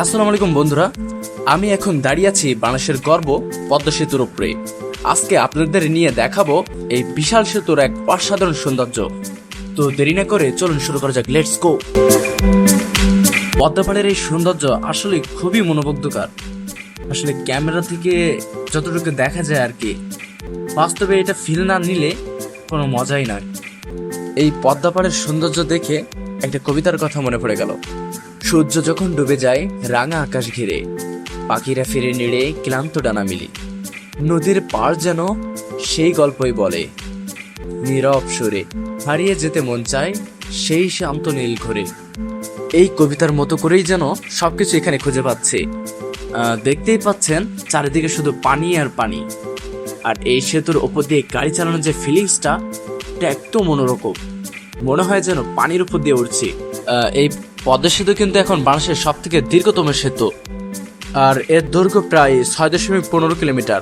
আসসালামু আলাইকুম বন্ধুরা, আমি এখন দাঁড়িয়ে আছি বাংলাদেশের গর্ব পদ্মা সেতুর উপরে। আজকে আপনাদের নিয়ে দেখাবো এই বিশাল সেতুর এক অসাধারণ সৌন্দর্য। তো দেরি না করে চলুন শুরু করা যাক, লেটস গো। পদ্মাপাড়ের এই সৌন্দর্য আসলে খুবই মনোমুগ্ধকর। আসলে ক্যামেরা থেকে যতটুকু দেখা যায় আর কি, বাস্তবে এটা ফিল না নিলে কোনো মজাই নয়। এই পদ্মাপাড়ের সৌন্দর্য দেখে একটা কবিতার কথা মনে পড়ে গেল। সূর্য যখন ডুবে যায় রাঙা আকাশ ঘিরে, পাখিরা ফিরে নেড়ে ক্লান্ত ডানা মিলি, নদীর পাড় যেন সেই গল্পই বলে, নীরব সুরে হারিয়ে যেতে মন চায় সেই শান্ত নীল ঘরে। এই কবিতার মতো করেই যেন সবকিছু এখানে খুঁজে পাচ্ছে। দেখতেই পাচ্ছেন চারিদিকে শুধু পানি আর পানি, আর এই সেতুর ওপর দিয়ে গাড়ি চালানোর যে ফিলিংসটা, এটা একদম মনোরকম। মনে হয় যেন পানির উপর দিয়ে উঠছি। এই পদ্মা সেতু কিন্তু এখন বাংলাদেশের সব থেকে দীর্ঘতম সেতু, আর এর দৈর্ঘ্য প্রায় 6.15 কিলোমিটার।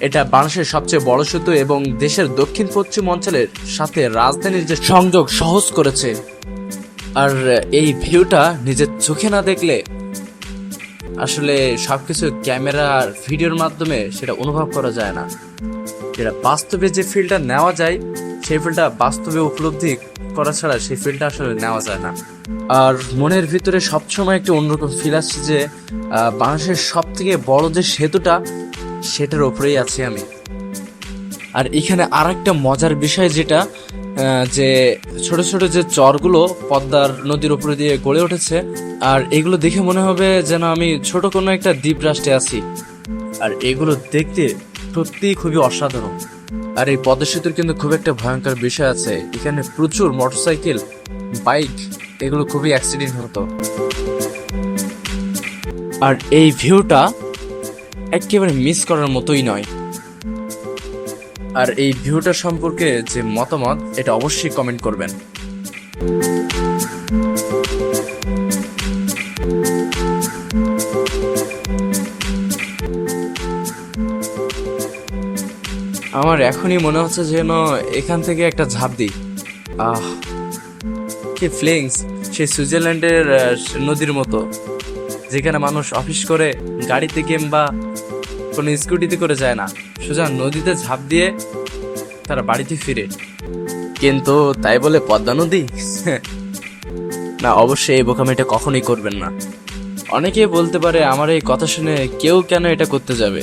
এটা বাংলাদেশের সবচেয়ে বড় সেতু এবং দেশের দক্ষিণ পশ্চিম অঞ্চলের সাথে রাজধানীর যে সংযোগ সহজ করেছে। আর এই ভিউটা নিজের চোখে না দেখলে আসলে সবকিছু ক্যামেরা আর ভিডিওর মাধ্যমে সেটা অনুভব করা যায় না। যেটা বাস্তবে যে ফিলটা নেওয়া যায়, সেই ফিলটা বাস্তবে উপলব্ধি করা ছাড়া সেই ফিলটা আসলে নেওয়া যায় না। আর মনের ভিতরে সবসময় একটা অন্যরকম ফিল আসছে যে বাংলাদেশের সব থেকে বড় যে সেতুটা, সেটার ওপরেই আছি আমি। আর এখানে আর একটা মজার বিষয় যেটা, যে ছোট ছোট যে চরগুলো পদ্মার নদীর উপরে দিয়ে গড়ে উঠেছে, আর এগুলো দেখে মনে হবে যেন আমি ছোট কোনো একটা দ্বীপ রাষ্ট্রে আছি। আর এগুলো দেখতে সত্যিই খুবই অসাধারণ। আর এই পদ্মা সেতুর কিন্তু খুব একটা ভয়ঙ্কর বিষয় আছে, এখানে প্রচুর মোটরসাইকেল, বাইক, এগুলো খুবই অ্যাক্সিডেন্ট হতো। আর এই ভিউটা একেবারে মিস করার মতোই নয়। আর এই ভিউটা সম্পর্কে যে মতামত, এটা অবশ্যই কমেন্ট করবেন। আমার এখনই মনে হচ্ছে যেন এখান থেকে একটা ঝাঁপ দিই। কি ফিলিংস! সেই সুইজারল্যান্ডের নদীর মতো, যেখানে মানুষ অফিস করে গাড়িতে কিংবা কোনো স্কুটিতে করে যায় না, সোজা নদীতে ঝাঁপ দিয়ে তারা বাড়িতে ফিরে। কিন্তু তাই বলে পদ্মা নদী না, অবশ্যই এই বোকামিটা কখনোই করবেন না। অনেকেই বলতে পারে আমার এই কথা শুনে কেউ কেন এটা করতে যাবে।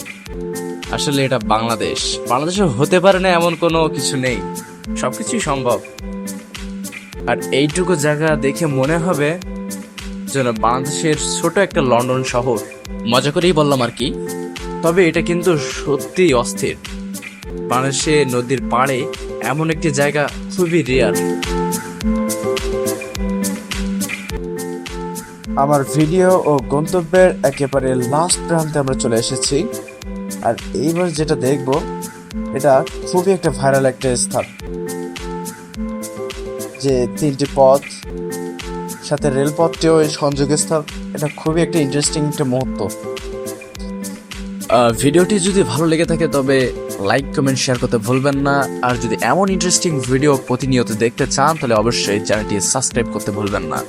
আসলে এটা বাংলাদেশ, বাংলাদেশে হতে পারে না এমন কোনো কিছু নেই, সবকিছুই সম্ভব। আর এইটুকু জায়গা দেখে মনে হবে যেন বাংলাদেশের ছোট একটা লন্ডন শহর। মজা করেই বললাম আর কি, তবে এটা কিন্তু সত্যিই অস্থির। বাংলাদেশে নদীর পাড়ে এমন একটি জায়গা খুবই রেয়ার। আমার ভিডিও ও গন্তব্যের একেবারে লাস্ট প্রান্তে আমরা চলে এসেছি। আর এইবার যেটা দেখব, এটা খুবই একটা ভাইরাল একটা স্থান, যে 3টি পথ সাথে রেলপথটিও এই সংযোগের স্থান। এটা খুবই একটা ইন্টারেস্টিং একটা মুহূর্ত। ভিডিওটি যদি ভালো লেগে থাকে তবে লাইক, কমেন্ট, শেয়ার করতে ভুলবেন না। আর যদি এমন ইন্টারেস্টিং ভিডিও প্রতিনিয়ত দেখতে চান তাহলে অবশ্যই চ্যানেলটি সাবস্ক্রাইব করতে ভুলবেন না।